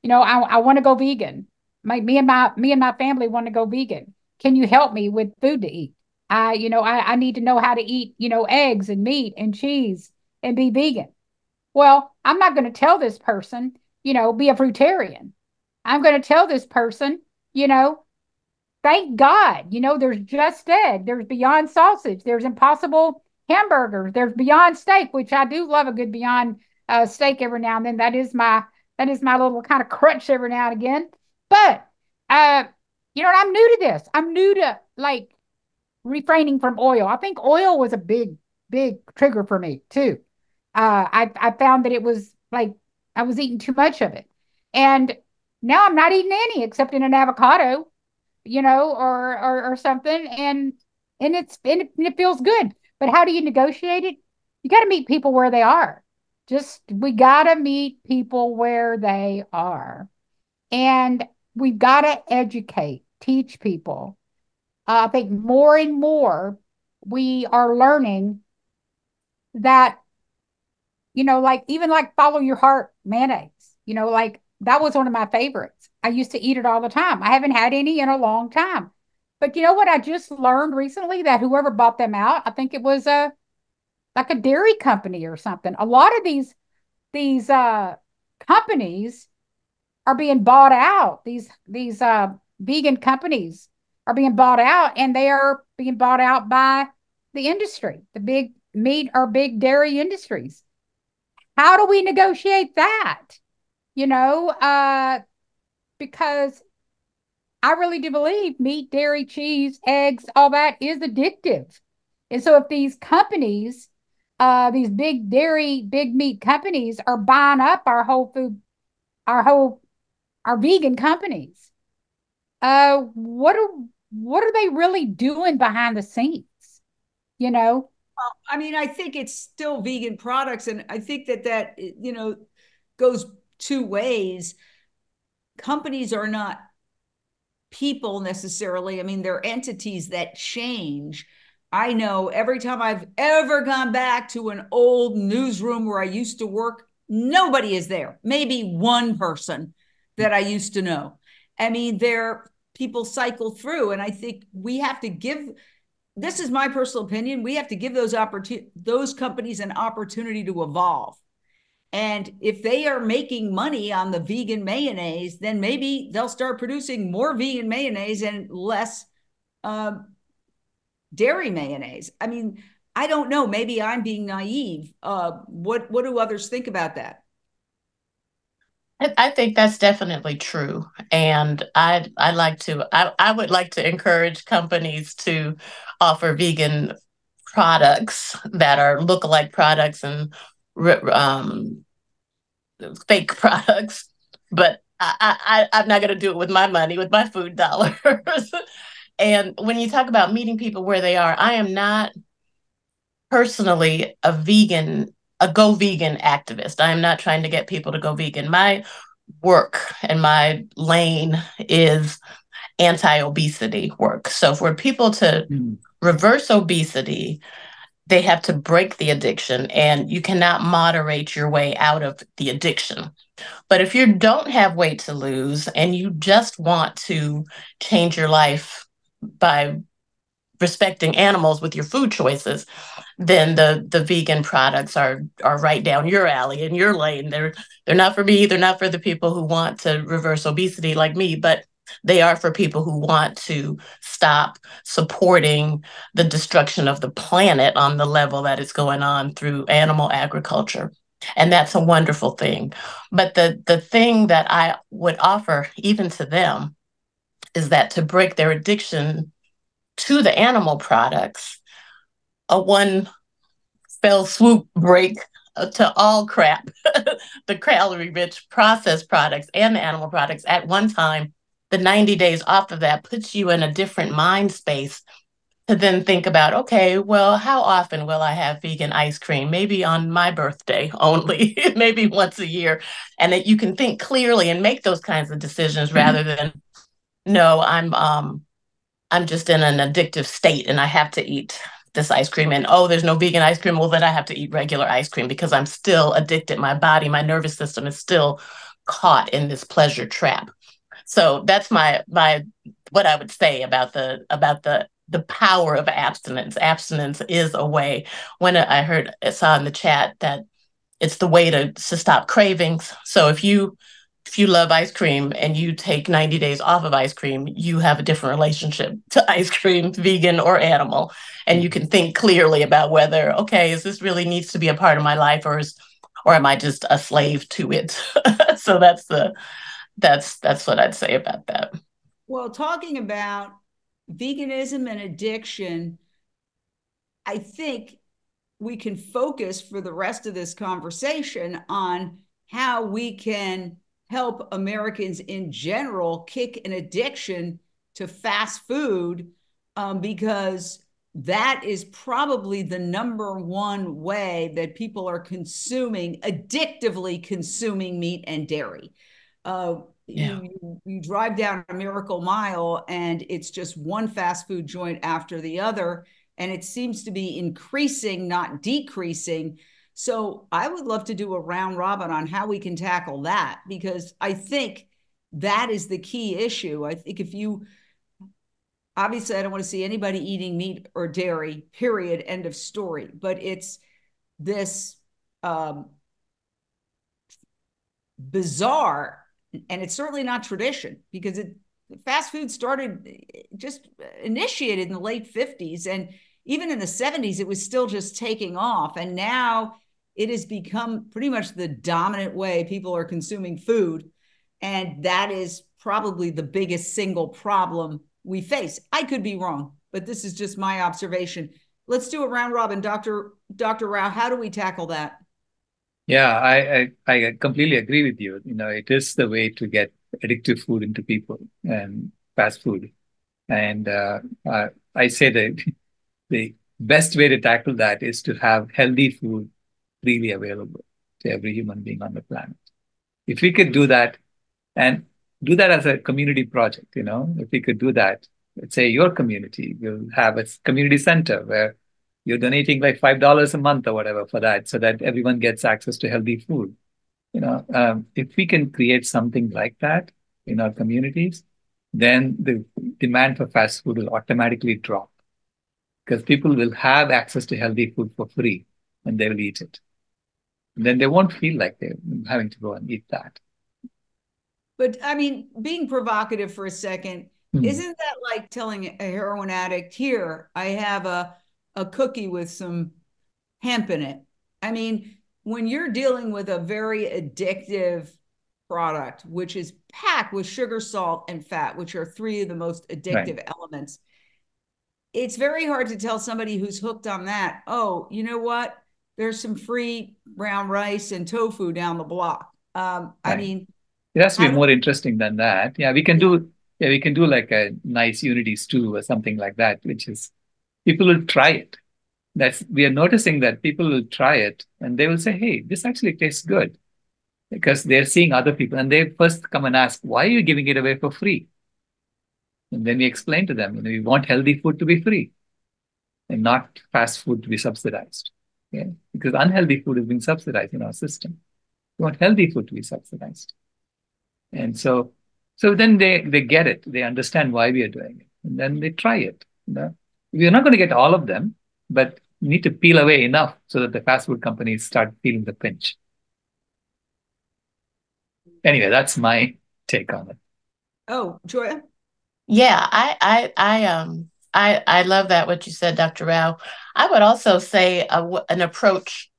I want to go vegan. Me and my family want to go vegan. Can you help me with food to eat? I need to know how to eat, eggs and meat and cheese and be vegan. Well, I'm not going to tell this person, be a fruitarian. I'm going to tell this person, thank God, there's Just Egg, there's Beyond Sausage, there's Impossible Hamburgers, there's Beyond Steak, which I do love a good Beyond steak every now and then. That is my little kind of crutch every now and again. But I'm new to this. I'm new to like refraining from oil. I think oil was a big trigger for me too. I found that it was like I was eating too much of it, and now I'm not eating any except in an avocado, or something, and it feels good. But how do you negotiate it? You got to meet people where they are. We got to meet people where they are, and we've got to educate, teach people. I think more and more we are learning that, like even like follow your heart mayonnaise, like that was one of my favorites. I used to eat it all the time. I haven't had any in a long time. But you know what? I just learned recently that whoever bought them out, I think it was like a dairy company or something. A lot of these companies are being bought out. These vegan companies are being bought out, and they are being bought out by the industry, the big meat or big dairy industries. How do we negotiate that? Because I really do believe meat, dairy, cheese, eggs, all that is addictive. And so if these companies, these big dairy, big meat companies are buying up our whole food, our vegan companies, what are they really doing behind the scenes? I mean, I think it's still vegan products, and I think that goes two ways. Companies are not people necessarily. I mean, they're entities that change. I know every time I've ever gone back to an old newsroom where I used to work, nobody is there. Maybe one person that I used to know. I mean, people cycle through, and I think we have to give. This is my personal opinion. We have to give those companies an opportunity to evolve. And if they are making money on the vegan mayonnaise, then maybe they'll start producing more vegan mayonnaise and less dairy mayonnaise. I mean, I don't know. Maybe I'm being naive. What do others think about that? I think that's definitely true. And I would like to encourage companies to offer vegan products that are lookalike products and fake products, but I'm not going to do it with my money, with my food dollars. And when you talk about meeting people where they are, I am not personally a go vegan activist. I am not trying to get people to go vegan. My work and my lane is anti-obesity work. So for people to reverse obesity, they have to break the addiction, and you cannot moderate your way out of the addiction. But if you don't have weight to lose and you just want to change your life by respecting animals with your food choices, then the vegan products are right down your alley, in your lane. They're not for me. They're not for the people who want to reverse obesity like me, but they are for people who want to stop supporting the destruction of the planet on the level that is going on through animal agriculture. And that's a wonderful thing. But the thing that I would offer even to them is that to break their addiction to the animal products, a one fell swoop break to all crap, the calorie rich processed products and the animal products at one time, the 90 days off of that puts you in a different mind space to then think about, okay, well, how often will I have vegan ice cream? Maybe on my birthday only, maybe once a year. And that you can think clearly and make those kinds of decisions rather than, no, I'm just in an addictive state and I have to eat this ice cream, and oh, there's no vegan ice cream. Well, then I have to eat regular ice cream because I'm still addicted. My body, my nervous system is still caught in this pleasure trap. So that's my what I would say about the power of abstinence. Abstinence is a way. When I saw in the chat that it's the way to stop cravings. So if you love ice cream and you take 90 days off of ice cream, you have a different relationship to ice cream, vegan or animal. And you can think clearly about whether, okay, is this really needs to be a part of my life, or am I just a slave to it? So that's what I'd say about that. Well, talking about veganism and addiction, I think we can focus for the rest of this conversation on how we can help Americans in general kick an addiction to fast food, because that is probably the number one way that people are addictively consuming meat and dairy. You drive down a Miracle Mile and it's just one fast food joint after the other, and it seems to be increasing, not decreasing. So I would love to do a round robin on how we can tackle that, because I think that is the key issue. I think obviously I don't want to see anybody eating meat or dairy, period, end of story. But it's this bizarre, and it's certainly not tradition, because fast food just initiated in the late 50s, and even in the 70s it was still just taking off, and now it has become pretty much the dominant way people are consuming food, and that is probably the biggest single problem we face. I could be wrong, but this is just my observation. Let's do a round robin. Dr. Rao, how do we tackle that? Yeah, I completely agree with you. It is the way to get addictive food into people, and fast food. And I say that best way to tackle that is to have healthy food freely available to every human being on the planet. If we could do that and do that as a community project, if we could do that, let's say your community will have a community center where you're donating like $5 a month or whatever for that, so that everyone gets access to healthy food. If we can create something like that in our communities, then the demand for fast food will automatically drop because people will have access to healthy food for free and they will eat it. And then they won't feel like they're having to go and eat that. But I mean, being provocative for a second, isn't that like telling a heroin addict, here, I have a cookie with some hemp in it? I mean, when you're dealing with a very addictive product, which is packed with sugar, salt, and fat, which are three of the most addictive elements, it's very hard to tell somebody who's hooked on that, oh, you know what? There's some free brown rice and tofu down the block. I mean, it has to be more interesting than that. Yeah, we can do like a nice unity stew or something like that, which is people will try it. We are noticing that people will try it and they will say, hey, this actually tastes good, because they're seeing other people and they first come and ask, why are you giving it away for free? And then we explain to them, we want healthy food to be free and not fast food to be subsidized. Okay? Because unhealthy food is being subsidized in our system. We want healthy food to be subsidized. And so then they get it. They understand why we are doing it. And then they try it. We're not going to get all of them, but we need to peel away enough so that the fast food companies start feeling the pinch. Anyway, that's my take on it. Oh, Joya? Yeah, I love that, what you said, Dr. Rao. I would also say an approach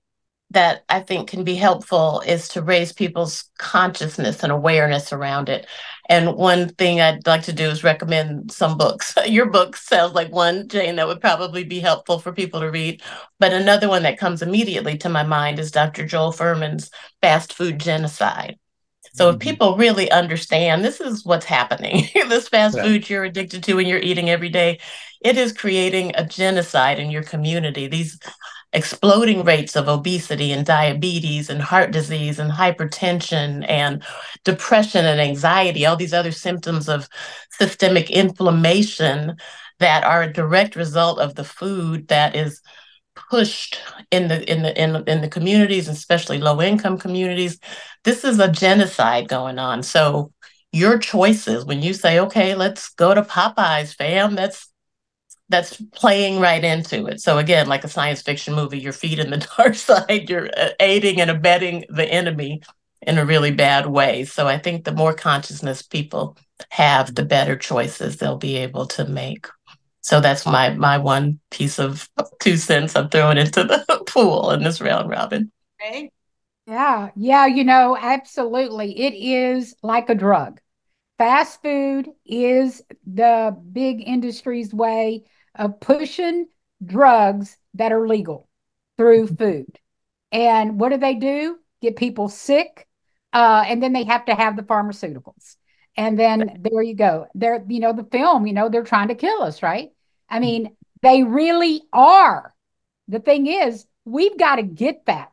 that I think can be helpful is to raise people's consciousness and awareness around it. And one thing I'd like to do is recommend some books. Your book sounds like one, Jane, that would probably be helpful for people to read. But another one that comes immediately to my mind is Dr. Joel Fuhrman's Fast Food Genocide. So if people really understand this is what's happening, this fast food you're addicted to and you're eating every day, it is creating a genocide in your community. These exploding rates of obesity and diabetes and heart disease and hypertension and depression and anxiety, all these other symptoms of systemic inflammation that are a direct result of the food that is pushed in the communities, especially low-income communities. This is a genocide going on. So your choices, when you say, okay, let's go to Popeyes, fam, that's playing right into it. So again, like a science fiction movie, your feet in the dark side, you're aiding and abetting the enemy in a really bad way. So I think the more consciousness people have, the better choices they'll be able to make. So that's my one piece of 2 cents I'm throwing into the pool in this round robin. Okay. Yeah, absolutely. It is like a drug. Fast food is the big industry's way of pushing drugs that are legal through food. And what do? Get people sick, and then they have to have the pharmaceuticals. And then there you go. The film, they're trying to kill us, right? I mean, they really are. The thing is, we've got to get that.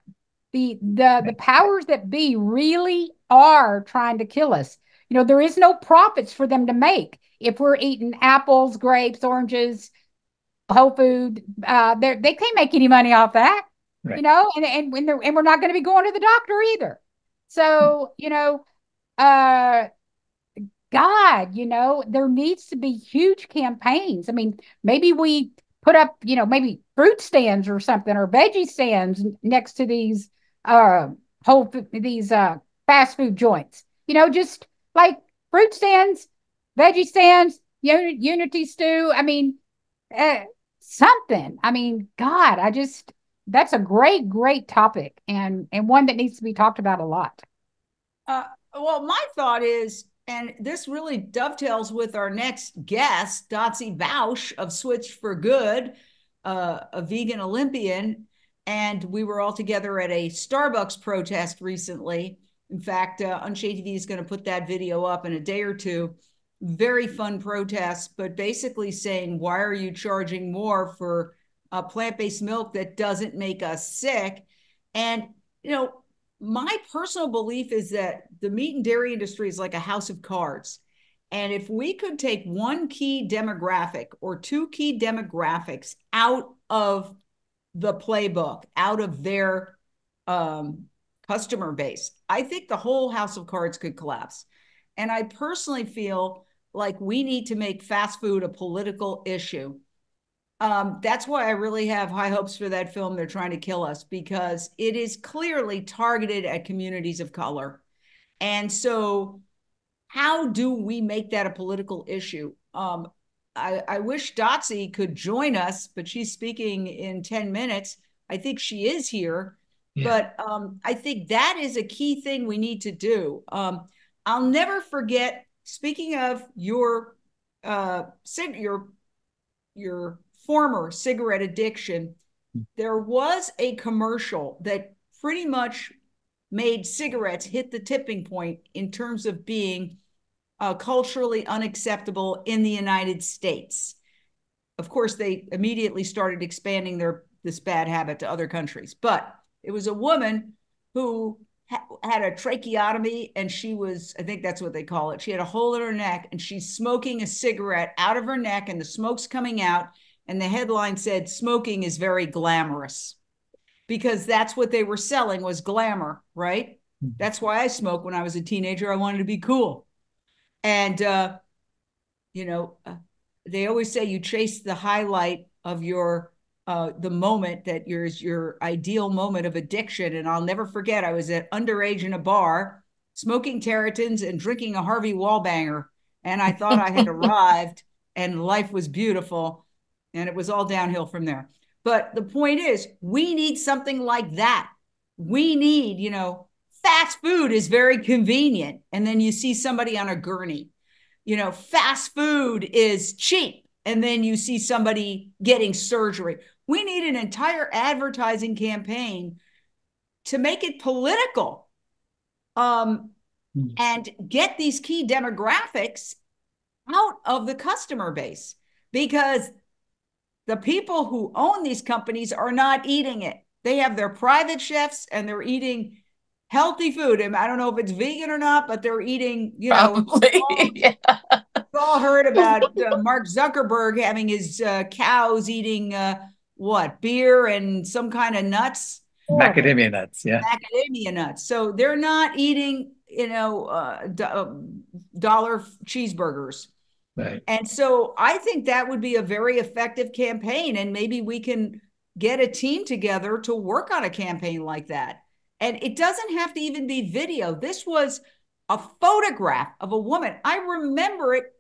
The powers that be really are trying to kill us. There is no profits for them to make if we're eating apples, grapes, oranges, whole food. They can't make any money off that, right. And we're not going to be going to the doctor either. So, God, there needs to be huge campaigns. I mean, maybe we put up, maybe fruit stands or something, or veggie stands next to these fast food joints. Just like fruit stands, veggie stands, unity stew. I mean, something. I mean, God, that's a great topic, and one that needs to be talked about a lot. Well, my thought is, and this really dovetails with our next guest, Dotsie Bausch of Switch for Good, a vegan Olympian. And we were all together at a Starbucks protest recently. In fact, Unshade TV is going to put that video up in a day or two. Very fun protest, but basically saying, why are you charging more for plant-based milk that doesn't make us sick. And, my personal belief is that the meat and dairy industry is like a house of cards. And if we could take one key demographic or two key demographics out of the playbook, out of their customer base, I think the whole house of cards could collapse. And I personally feel like we need to make fast food a political issue. That's why I really have high hopes for that film, They're Trying to Kill Us, because it is clearly targeted at communities of color. And so how do we make that a political issue? I wish Dotsie could join us, but she's speaking in 10 minutes. I think she is here. Yeah. But I think that is a key thing we need to do. I'll never forget, speaking of your former cigarette addiction, there was a commercial that pretty much made cigarettes hit the tipping point in terms of being culturally unacceptable in the United States. Of course, they immediately started expanding this bad habit to other countries. But it was a woman who had a tracheotomy, and she was, I think that's what they call it. She had a hole in her neck, and she's smoking a cigarette out of her neck, and the smoke's coming out. And the headline said, "Smoking is very glamorous," because that's what they were selling, was glamour, right? Mm-hmm. That's why I smoked when I was a teenager. I wanted to be cool. And, they always say you chase the highlight of the moment that your ideal moment of addiction. And I'll never forget, I was at underage in a bar, smoking Territons and drinking a Harvey Wallbanger. And I thought I had arrived and life was beautiful. And it was all downhill from there. But the point is, we need something like that. We need, fast food is very convenient. And then you see somebody on a gurney. Fast food is cheap. And then you see somebody getting surgery. We need an entire advertising campaign to make it political, and get these key demographics out of the customer base, because the people who own these companies are not eating it. They have their private chefs and they're eating healthy food. And I don't know if it's vegan or not, but they're eating, Yeah. We've all heard about Mark Zuckerberg having his cows eating beer and some kind of nuts. Macadamia nuts, yeah. Macadamia nuts. So they're not eating, dollar cheeseburgers. Right. And so I think that would be a very effective campaign. And maybe we can get a team together to work on a campaign like that. And it doesn't have to even be video. This was a photograph of a woman. I remember it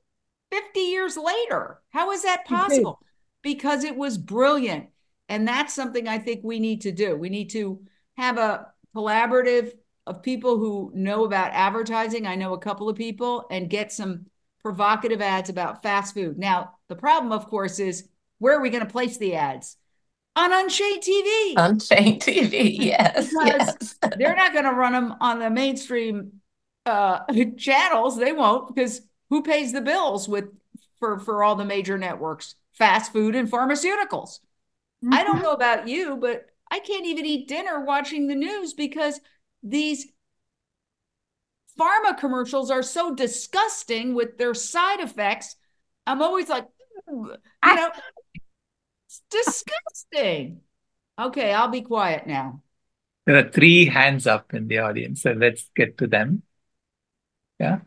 50 years later. How is that possible? Because it was brilliant. And that's something I think we need to do. We need to have a collaborative of people who know about advertising. I know a couple of people, and get some provocative ads about fast food. Now, the problem, of course, is where are we going to place the ads? On Unchained TV. Unchained TV, yes. Because they're not going to run them on the mainstream channels. They won't, because who pays the bills for all the major networks? Fast food and pharmaceuticals. Mm-hmm. I don't know about you, but I can't even eat dinner watching the news because these pharma commercials are so disgusting with their side effects. I'm always like, it's disgusting. Okay, I'll be quiet now. There are 3 hands up in the audience, so let's get to them. Yeah.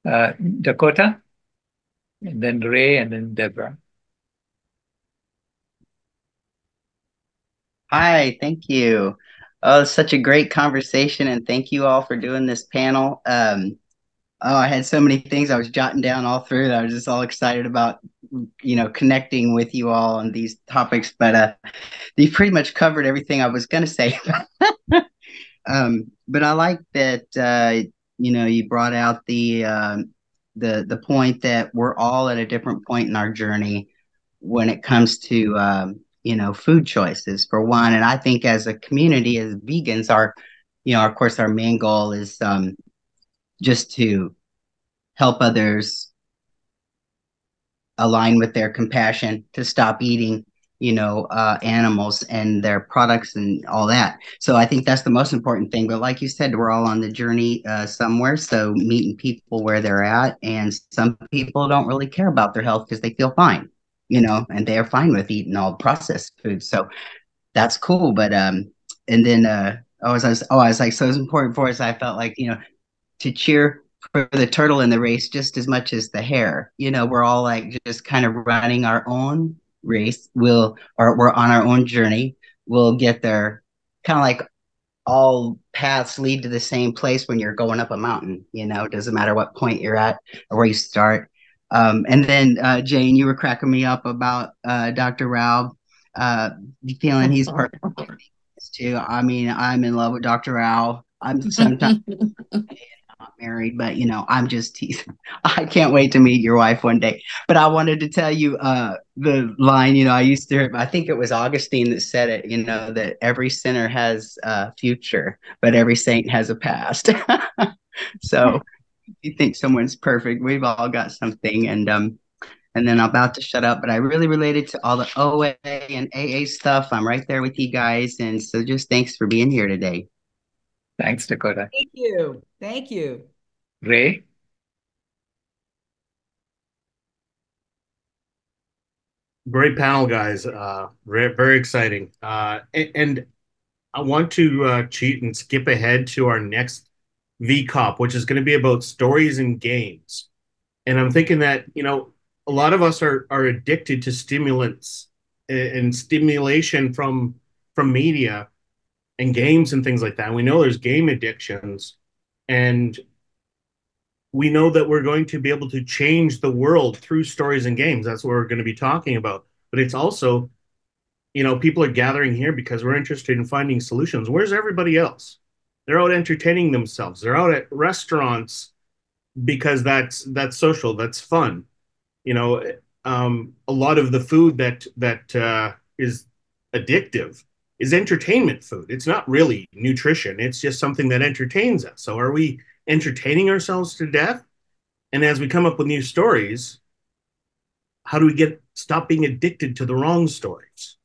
Dakota, and then Ray, and then Deborah. Hi, thank you. Oh, it's such a great conversation, and thank you all for doing this panel. I had so many things I was jotting down all through that I was just all excited about, connecting with you all on these topics. But you pretty much covered everything I was going to say. But I like that you brought out the point that we're all at a different point in our journey when it comes to food choices, for one. And I think as a community, as vegans, of course, our main goal is just to help others align with their compassion, to stop eating, animals and their products and all that. So I think that's the most important thing. But like you said, we're all on the journey somewhere. So meeting people where they're at, and some people don't really care about their health because they feel fine, and they're fine with eating all processed foods. So that's cool. But and then I was like, so it's important for us. I felt like, to cheer for the turtle in the race just as much as the hare. We're all like just kind of running our own race. We're on our own journey. We'll get there. Kind of like all paths lead to the same place when you're going up a mountain. It doesn't matter what point you're at or where you start. And then Jane, you were cracking me up about Dr. Rao, feeling he's perfect too. I mean, I'm in love with Dr. Rao. I'm sometimes not married, but I'm just teasing. I can't wait to meet your wife one day. But I wanted to tell you the line, I used to, I think it was Augustine that said it, that every sinner has a future, but every saint has a past. So if you think someone's perfect, we've all got something. And then I'm about to shut up, but I really related to all the OA and AA stuff. I'm right there with you guys. And so just thanks for being here today. Thanks, Dakota. Thank you. Thank you. Ray? Great panel, guys. Very exciting. And I want to cheat and skip ahead to our next VCOP, which is going to be about stories and games. And I'm thinking that, a lot of us are addicted to stimulants and stimulation from media and games and things like that. And we know there's game addictions, and we know that we're going to be able to change the world through stories and games. That's what we're going to be talking about. But it's also, people are gathering here because we're interested in finding solutions. Where's everybody else? They're out entertaining themselves. They're out at restaurants because that's social, that's fun. A lot of the food that is addictive is entertainment food. It's not really nutrition. It's just something that entertains us. So are we entertaining ourselves to death? And as we come up with new stories, how do we stop being addicted to the wrong stories?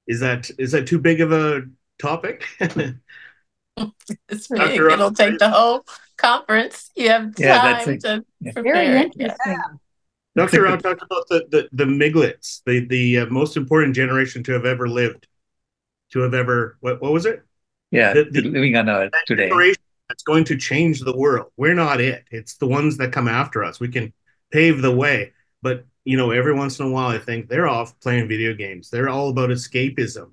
Is that too big of a topic? It's big. It'll take the whole conference. You have time to prepare. Very interesting. Dr. Rao talked about the miglets, the most important generation to have ever lived, what was it? Yeah, living on Earth today. Generation that's going to change the world. We're not it. It's the ones that come after us. We can pave the way. But, every once in a while, I think they're off playing video games. They're all about escapism,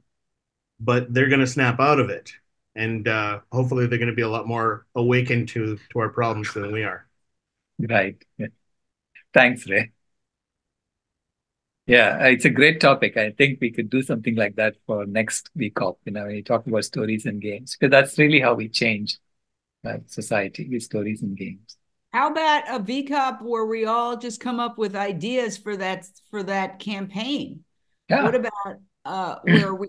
but they're going to snap out of it. And hopefully they're going to be a lot more awakened to our problems than we are. Right. Yeah. Thanks, Ray. Yeah, it's a great topic. I think we could do something like that for next week off, when you talk about stories and games, because that's really how we change society with stories and games. How about a VCOP where we all just come up with ideas for that campaign? Yeah. What about where we,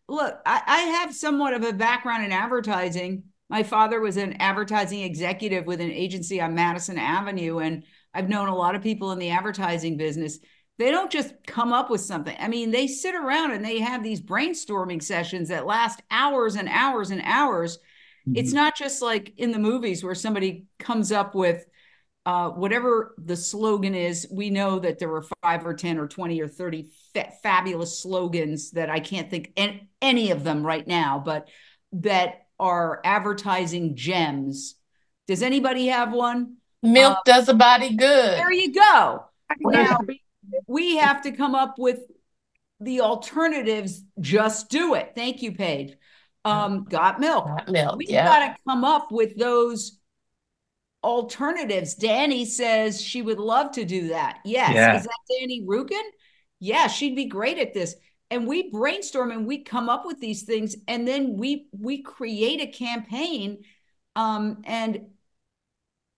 look, I have somewhat of a background in advertising. My father was an advertising executive with an agency on Madison Avenue, and I've known a lot of people in the advertising business. They don't just come up with something. I mean, they sit around and they have these brainstorming sessions that last hours and hours and hours. Mm-hmm. It's not just like in the movies where somebody comes up with whatever the slogan is. We know that there were 5 or 10 or 20 or 30 fabulous slogans that I can't think any of them right now, but that are advertising gems. Does anybody have one? Milk does a body good. There you go. Now, we have to come up with the alternatives. Just do it. Thank you, Paige. Got milk. We've got to come up with those alternatives. Danny says she would love to do that. Yes. Yeah. Is that Danny Rukin? Yeah, she'd be great at this. And we brainstorm and we come up with these things, and then we create a campaign, and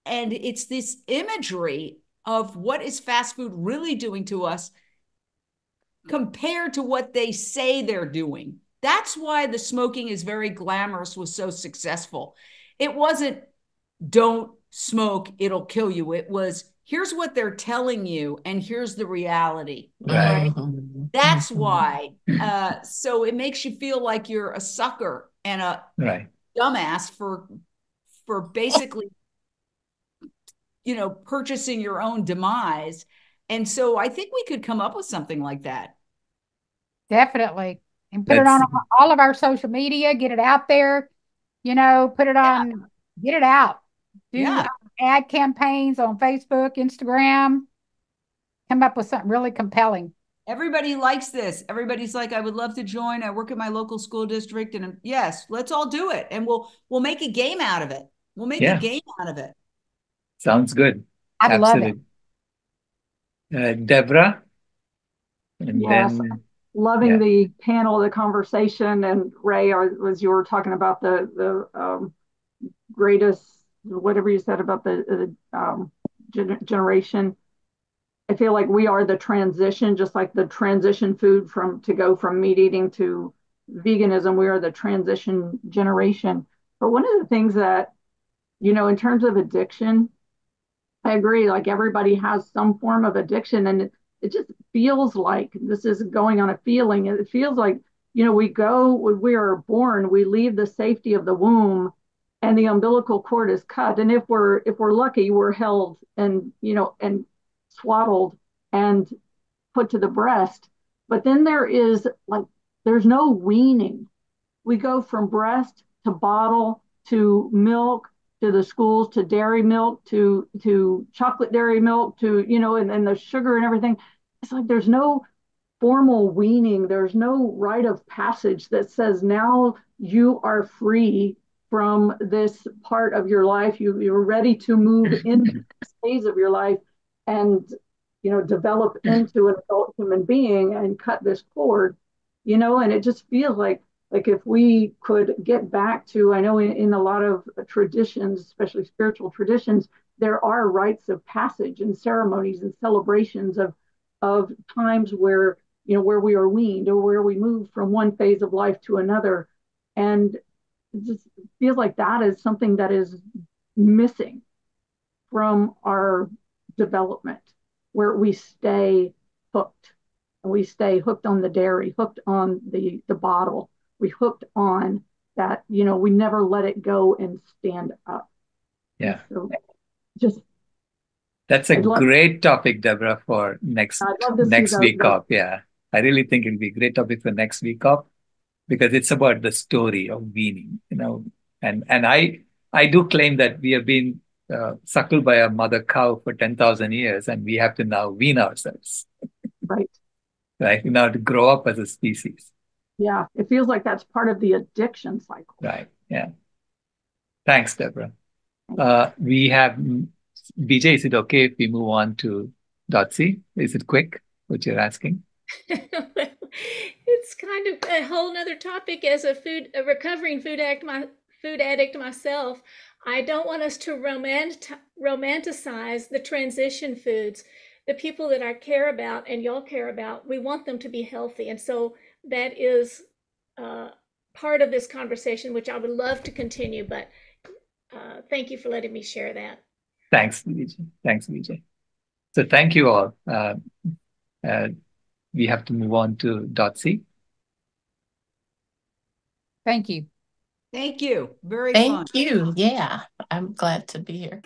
it's this imagery of what is fast food really doing to us compared to what they say they're doing. That's why the smoking is very glamorous was so successful. It wasn't don't smoke, it'll kill you. It was here's what they're telling you, and here's the reality. Right. That's why. So it makes you feel like you're a sucker and a dumbass for basically, purchasing your own demise. And so I think we could come up with something like that. Definitely. And put it on all of our social media, get it out there, put it on, get it out. Do ad campaigns on Facebook, Instagram, come up with something really compelling. Everybody likes this. Everybody's like, I would love to join. I work at my local school district, and yes, let's all do it. And we'll make a game out of it. We'll make a game out of it. Sounds good. I love it. Deborah? And yes, then, loving the panel, the conversation, and Ray, as you were talking about the greatest, whatever you said about the generation. I feel like we are the transition, just like the transition food to go from meat eating to veganism. We are the transition generation. But one of the things that, in terms of addiction, I agree, like everybody has some form of addiction, and it just feels like this is going on a feeling. It feels like, we when we are born, we leave the safety of the womb and the umbilical cord is cut. And if we're lucky, we're held and, and swaddled and put to the breast. But then there's no weaning. We go from breast to bottle to milk to the schools to dairy milk to chocolate dairy milk to, and the sugar and everything. It's like there's no formal weaning. There's no rite of passage that says now you are free from this part of your life. You're ready to move into this phase of your life and, develop into an adult human being and cut this cord, and it just feels like if we could get back to, I know in a lot of traditions, especially spiritual traditions, there are rites of passage and ceremonies and celebrations of times where, where we are weaned or where we move from one phase of life to another. And it just feels like that is something that is missing from our development, where we stay hooked. And we stay hooked on the dairy, hooked on the bottle. We hooked on that, we never let it go and stand up. Yeah. So that's a great topic, Deborah, for next week off. Yeah. I really think it'll be a great topic for next week off, because it's about the story of weaning, and I do claim that we have been suckled by a mother cow for 10,000 years, and we have to now wean ourselves. Right. Right. Now to grow up as a species. Yeah. It feels like that's part of the addiction cycle. Right. Yeah. Thanks, Deborah. We have BJ. Is it okay if we move on to .c? Is it quick, what you're asking? It's kind of a whole nother topic. As a recovering food addict myself, I don't want us to romanticize the transition foods. The people that I care about and y'all care about, we want them to be healthy. And so that is part of this conversation, which I would love to continue, but thank you for letting me share that. Thanks, Vijay. So thank you all. We have to move on to .c. Thank you. Thank you. Very fun. Thank you. Yeah, I'm glad to be here.